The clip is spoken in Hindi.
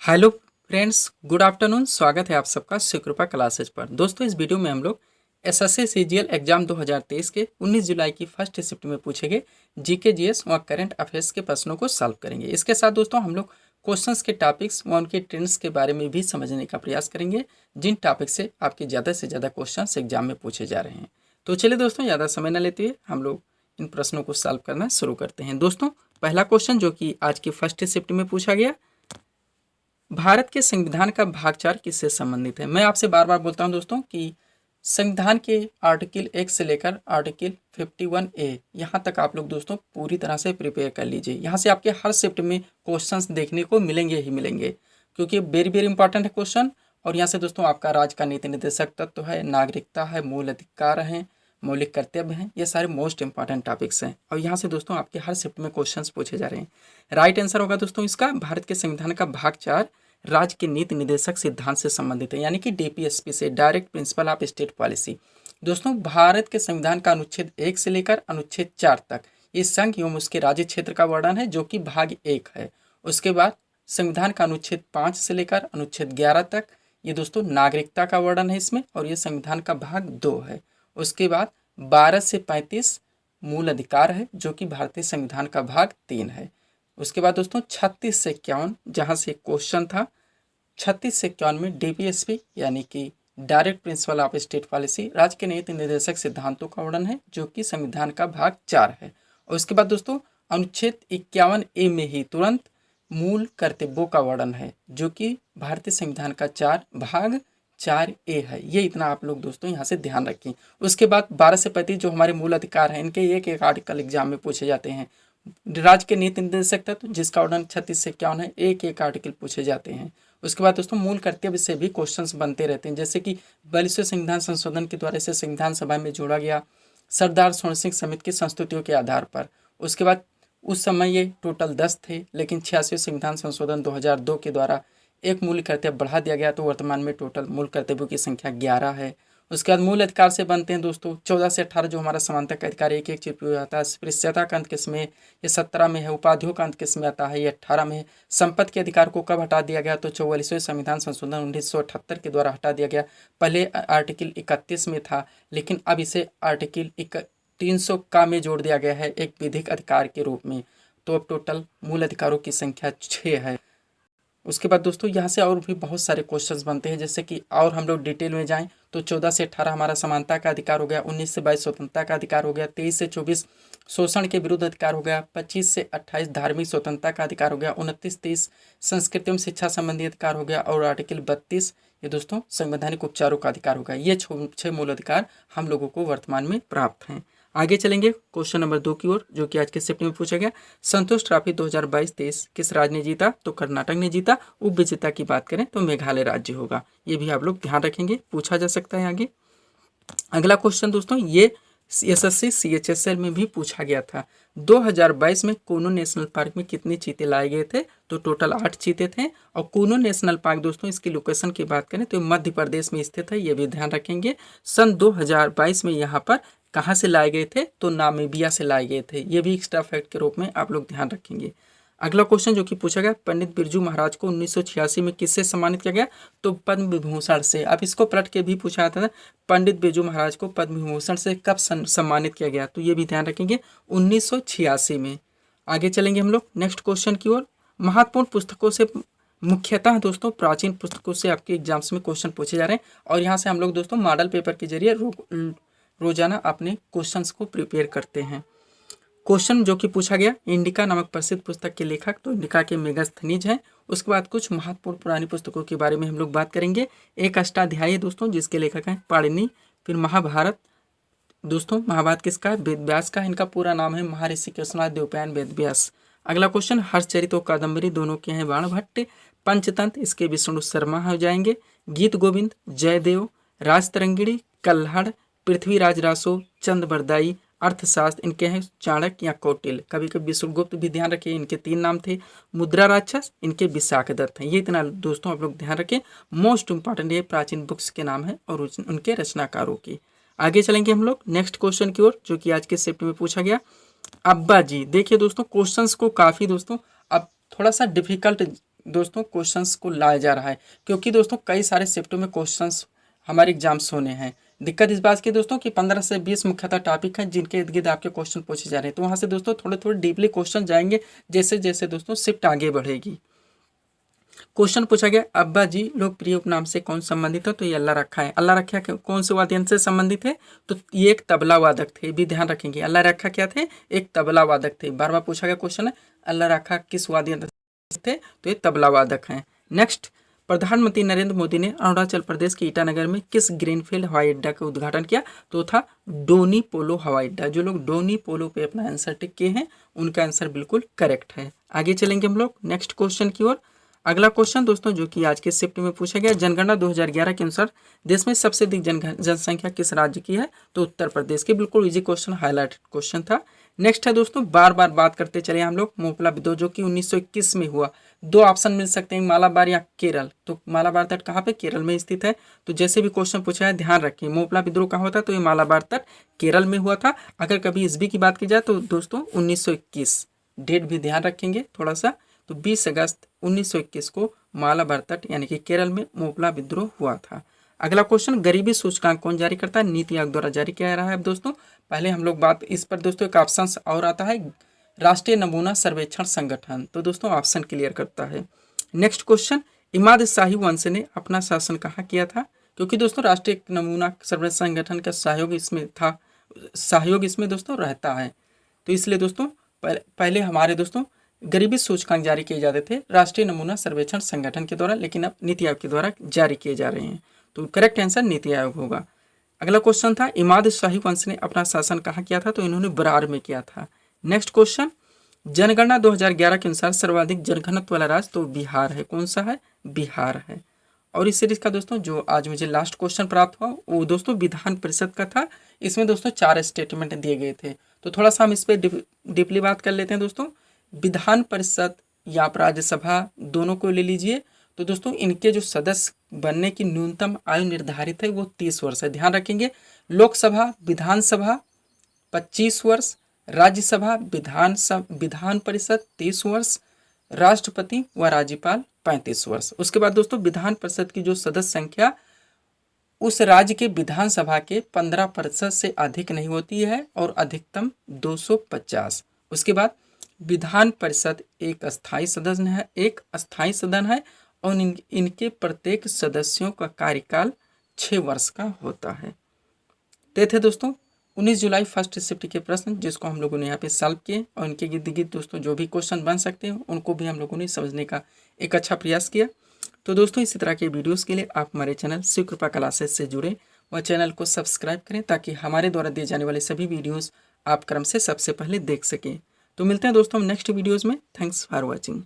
Hello friends, good afternoon. स्वागत है आप सबका सुकृपा क्लासेज पर। दोस्तों, इस वीडियो में हम लोग एसएससी सीजीएल एग्जाम 2023 के 19 जुलाई की फर्स्ट शिफ्ट में पूछे गए जीके जीएस व करंट अफेयर्स के प्रश्नों को सॉल्व करेंगे। इसके साथ दोस्तों हम लोग क्वेश्चंस के टॉपिक्स व उनके ट्रेंड्स के बारे में भी समझने का प्रयास करेंगे, जिन टॉपिक से आपके ज़्यादा से ज़्यादा क्वेश्चन एग्जाम में पूछे जा रहे हैं। तो चलिए दोस्तों, ज़्यादा समय न लेते हुए हम लोग इन प्रश्नों को सॉल्व करना शुरू करते हैं। दोस्तों, पहला क्वेश्चन जो कि आज की फर्स्ट शिफ्ट में पूछा गया, भारत के संविधान का भाग 4 किससे संबंधित है। मैं आपसे बार बार बोलता हूं दोस्तों कि संविधान के आर्टिकल 1 से लेकर आर्टिकल 51A यहाँ तक आप लोग दोस्तों पूरी तरह से प्रिपेयर कर लीजिए। यहाँ से आपके हर शिफ्ट में क्वेश्चंस देखने को मिलेंगे ही मिलेंगे, क्योंकि वेरी वेरी इंपॉर्टेंट है क्वेश्चन। और यहाँ से दोस्तों आपका राज्य का नीति निर्देशक तत्व है, नागरिकता है, मूल अधिकार है, मौलिक कर्तव्य हैं, ये सारे मोस्ट इंपॉर्टेंट टॉपिक्स हैं। और यहाँ से दोस्तों आपके हर शिफ्ट में क्वेश्चंस पूछे जा रहे हैं। राइट आंसर होगा दोस्तों इसका, भारत के संविधान का भाग 4 राज्य के नीति निर्देशक सिद्धांत से संबंधित है, यानी कि डीपीएसपी से, direct principle of state policy. दोस्तों, भारत के संविधान का अनुच्छेद 1 से लेकर अनुच्छेद 4 तक इस संघ एवं उसके राज्य क्षेत्र का वर्णन है, जो कि भाग 1 है। उसके बाद संविधान का अनुच्छेद 5 से लेकर अनुच्छेद 11 तक ये दोस्तों नागरिकता का वर्णन है इसमें, और ये संविधान का भाग 2 है। उसके बाद 12 से 35 मूल अधिकार है, जो कि भारतीय संविधान का भाग 3 है। उसके बाद दोस्तों 36 से 51, जहाँ से क्वेश्चन था, 36 से 51 में डीपीएसपी यानी कि direct principle of state policy, राज्य के नीति निर्देशक सिद्धांतों का वर्णन है, जो कि संविधान का भाग 4 है। और उसके बाद दोस्तों अनुच्छेद 51A में ही तुरंत मूल कर्तव्यों का वर्णन है, जो कि भारतीय संविधान का भाग 4A है। ये इतना आप लोग दोस्तों यहाँ से ध्यान रखें। उसके बाद 12 से 35 जो हमारे मूल अधिकार हैं, इनके एक एक आर्टिकल एग्जाम में पूछे जाते हैं। राज्य के नीति निर्देशक तत्व जिसका वर्णन 36 से 51 है, एक एक आर्टिकल पूछे जाते हैं। उसके बाद दोस्तों मूल कर्तव्य से भी क्वेश्चंस बनते रहते हैं, जैसे कि 42वें संविधान संशोधन के द्वारा इसे संविधान सभा में जोड़ा गया सरदार स्वर्ण सिंह समिति की संस्तुतियों के आधार पर। उसके बाद उस समय ये टोटल 10 थे, लेकिन 86वें संविधान संशोधन 2002 के द्वारा एक मूल कर्तव्य बढ़ा दिया गया, तो वर्तमान में टोटल मूल कर्तव्यों की संख्या 11 है। उसके बाद मूल अधिकार से बनते हैं दोस्तों 14 से 18 जो हमारा समानता का अधिकार एक एक चीज पे आता है, स्पृश्यता का अंत किसमें, ये 17 में है। उपाधियों का अंत किसमें आता है, ये 18 में है। संपत्ति के अधिकार को कब हटा दिया गया, तो 44वें संविधान संशोधन 1978 के द्वारा हटा दिया गया। पहले आर्टिकल 31 में था, लेकिन अब इसे आर्टिकल 300 का में जोड़ दिया गया है एक विधिक अधिकार के रूप में। तो अब टोटल मूल अधिकारों की संख्या 6 है। उसके बाद दोस्तों यहाँ से और भी बहुत सारे क्वेश्चंस बनते हैं, जैसे कि और हम लोग डिटेल में जाएं तो 14 से 18 हमारा समानता का अधिकार हो गया, 19 से 22 स्वतंत्रता का अधिकार हो गया, 23 से 24 शोषण के विरुद्ध अधिकार हो गया, 25 से 28 धार्मिक स्वतंत्रता का अधिकार हो गया, 29-30 संस्कृति एवं शिक्षा संबंधी अधिकार हो गया, और आर्टिकल 32 ये दोस्तों संवैधानिक उपचारों का अधिकार होगा। ये 6 मूल अधिकार हम लोगों को वर्तमान में प्राप्त हैं। आगे चलेंगे क्वेश्चन नंबर 2 की ओर, जो कि आज के शिफ्ट में पूछा गया, संतोष ट्रॉफी 2022-23 किस राज्य ने जीता, तो कर्नाटक ने जीता। उप विजेता की बात करें तो मेघालय राज्य होगा। ये भी आप लोग ध्यान रखेंगे, पूछा जा सकता है आगे। अगला क्वेश्चन दोस्तों ये एसएससी सीएचएसएल में भी पूछा गया था। 2022 में कूनो नेशनल पार्क में कितने चीते लाए गए थे, तो टोटल 8 चीते थे। और कूनो नेशनल पार्क दोस्तों इसकी लोकेशन की बात करें तो मध्य प्रदेश में स्थित है, ये भी ध्यान रखेंगे। सन 2022 में यहाँ पर कहाँ से लाए गए थे, तो नामीबिया से लाए गए थे। ये भी एक्स्ट्रा फैक्ट के रूप में आप लोग ध्यान रखेंगे। अगला क्वेश्चन जो कि पूछा गया, पंडित बिरजू महाराज को 1986 में किससे सम्मानित किया गया, तो पद्म विभूषण से। अब इसको पलट के भी पूछा जाता था, पंडित बिरजू महाराज को पद्म विभूषण से कब सम्मानित किया गया, तो ये भी ध्यान रखेंगे 1986 में। आगे चलेंगे हम लोग नेक्स्ट क्वेश्चन की ओर। महत्वपूर्ण पुस्तकों से मुख्यतः दोस्तों प्राचीन पुस्तकों से आपके एग्जाम्स में क्वेश्चन पूछे जा रहे हैं, और यहाँ से हम लोग दोस्तों मॉडल पेपर के जरिए रोजाना अपने क्वेश्चंस को प्रिपेयर करते हैं। क्वेश्चन जो कि पूछा गया, इंडिका नामक प्रसिद्ध पुस्तक के लेखक, तो इंडिका के मेगास्थनीज हैं। उसके बाद कुछ महत्वपूर्ण पुरानी पुस्तकों के बारे में हम लोग बात करेंगे। एक अष्टाध्यायी दोस्तों जिसके लेखक हैं पाणिनि। फिर महाभारत दोस्तों, महाभारत किसका है, वेद व्यास का। इनका पूरा नाम है महर्षि कृष्णा द्वैपायन वेद व्यास। अगला क्वेश्चन, हर्षचरित और कादम्बरी दोनों के हैं बाणभट्ट। पंचतंत्र इसके विष्णु शर्मा हो जाएंगे। गीत गोविंद, जयदेव, राजतरंगिणी, कल्हड़, पृथ्वीराज रासो, चंद बरदाई। अर्थशास्त्र इनके हैं चाणक्य या कौटिल्य। कभी कभी विष्णुगुप्त भी ध्यान रखिए, इनके 3 नाम थे। मुद्रा राक्षस इनके विशाखदत्त हैं। ये इतना दोस्तों आप लोग ध्यान रखें, मोस्ट इंपॉर्टेंट ये प्राचीन बुक्स के नाम है और उनके रचनाकारों की। आगे चलेंगे हम लोग नेक्स्ट क्वेश्चन की ओर, जो कि आज के शिफ्ट में पूछा गया। अब्बा जी, देखिए दोस्तों क्वेश्चंस को काफ़ी दोस्तों अब थोड़ा सा डिफिकल्ट दोस्तों क्वेश्चंस को लाया जा रहा है, क्योंकि दोस्तों कई सारे शिफ्टों में क्वेश्चंस हमारे एग्जाम्स होने हैं। दिक्कत इस बात की दोस्तों कि 15 से 20 मुख्यतः टॉपिक हैं जिनके इर्द गिर्द आपके क्वेश्चन पूछे जा रहे हैं, तो वहाँ से दोस्तों थोड़े थोड़े डीपली क्वेश्चन जाएंगे जैसे जैसे दोस्तों शिफ्ट आगे बढ़ेगी। क्वेश्चन पूछा गया, अब्बा जी लोकप्रिय उपनाम से कौन संबंधित है? तो ये अल्लाह रखा है। अल्लाह रखा कौन से वाद्य यंत्र से संबंधित है? तो ये एक तबला वादक थे, भी ध्यान रखेंगे। अल्लाह रखा क्या थे? एक तबला वादक थे। बार बार पूछा गया क्वेश्चन है, अल्लाह रखा किस वाद्य यंत्र थे? तो ये तबला वादक हैं। नेक्स्ट, प्रधानमंत्री नरेंद्र मोदी ने अरुणाचल प्रदेश के ईटानगर में किस ग्रीनफील्ड हवाई अड्डा का उद्घाटन किया? तो था डोनी पोलो हवाई अड्डा। जो लोग डोनी पोलो पे अपना आंसर टिक किए हैं उनका आंसर बिल्कुल करेक्ट है। आगे चलेंगे हम लोग नेक्स्ट क्वेश्चन की ओर। अगला क्वेश्चन दोस्तों जो कि आज के शिफ्ट में पूछा गया, जनगणना 2011 के अनुसार देश में सबसे अधिक जनसंख्या किस राज्य की है? तो उत्तर प्रदेश की। बिल्कुल इजी क्वेश्चन, हाईलाइटेड क्वेश्चन था। नेक्स्ट है दोस्तों, बार बार बात करते चले हम लोग मोपला विद्रोह जो कि 1921 में हुआ। दो ऑप्शन मिल सकते हैं, मालाबार या केरल। तो मालाबार तट कहाँ पे? केरल में स्थित है। तो जैसे भी क्वेश्चन पूछा है ध्यान रखिए, मोपला विद्रोह कहाँ होता है? तो ये मालाबार तट केरल में हुआ था। अगर कभी ईस्वी की बात की जाए तो दोस्तों 1921, डेट भी ध्यान रखेंगे थोड़ा सा। तो 20 अगस्त 1921 को मालाबार तट यानी कि केरल में मोपला विद्रोह हुआ था। अगला क्वेश्चन, गरीबी सूचकांक कौन जारी करता है? नीति आयोग द्वारा जारी किया रहा है। अब दोस्तों पहले हम लोग बात इस पर, दोस्तों एक ऑप्शन और आता है, राष्ट्रीय नमूना सर्वेक्षण संगठन। तो दोस्तों ऑप्शन क्लियर करता है। नेक्स्ट क्वेश्चन, इमाद शाही वंश ने अपना शासन कहाँ किया था? क्योंकि दोस्तों राष्ट्रीय नमूना सर्वेक्षण संगठन का सहयोग इसमें था, सहयोग इसमें दोस्तों रहता है। तो इसलिए दोस्तों पहले हमारे दोस्तों गरीबी सूचकांक जारी किए जाते थे राष्ट्रीय नमूना सर्वेक्षण संगठन के द्वारा, लेकिन अब नीति आयोग के द्वारा जारी किए जा रहे हैं। तो करेक्ट आंसर नीति आयोग होगा। अगला क्वेश्चन था, इमाद शाही वंश ने अपना शासन कहाँ किया था? तो इन्होंने बरार में किया था। नेक्स्ट क्वेश्चन, जनगणना 2011 के अनुसार सर्वाधिक जनघनत्व वाला राज्य तो बिहार है। कौन सा है? बिहार है। और इस सीरीज का दोस्तों जो आज मुझे लास्ट क्वेश्चन प्राप्त हुआ वो दोस्तों विधान परिषद का था। इसमें दोस्तों 4 स्टेटमेंट दिए गए थे। तो थोड़ा सा हम इस पर डीपली बात कर लेते हैं दोस्तों। विधान परिषद या राज्यसभा दोनों को ले लीजिए। तो दोस्तों इनके जो सदस्य बनने की न्यूनतम आयु निर्धारित है वो 30 वर्ष है, ध्यान रखेंगे। लोकसभा विधानसभा 25 वर्ष, राज्यसभा विधान परिषद 30 वर्ष, राष्ट्रपति व राज्यपाल 35 वर्ष। उसके बाद दोस्तों विधान परिषद की जो सदस्य संख्या उस राज्य के विधानसभा के 15% से अधिक नहीं होती है और अधिकतम 250। उसके बाद विधान परिषद एक अस्थायी सदन है और इनके प्रत्येक सदस्यों का कार्यकाल 6 वर्ष का होता है। ते थे दोस्तों 19 जुलाई फर्स्ट शिफ्ट के प्रश्न जिसको हम लोगों ने यहाँ पे सॉल्व किए, और इनके गिर्द गिर्द दोस्तों जो भी क्वेश्चन बन सकते हैं उनको भी हम लोगों ने समझने का एक अच्छा प्रयास किया। तो दोस्तों इसी तरह के वीडियोस के लिए आप हमारे चैनल शिव कृपा क्लासेस से जुड़े व चैनल को सब्सक्राइब करें ताकि हमारे द्वारा दिए जाने वाले सभी वीडियोस आप क्रम से सबसे पहले देख सकें। तो मिलते हैं दोस्तों नेक्स्ट वीडियोज़ में। Thanks for watching.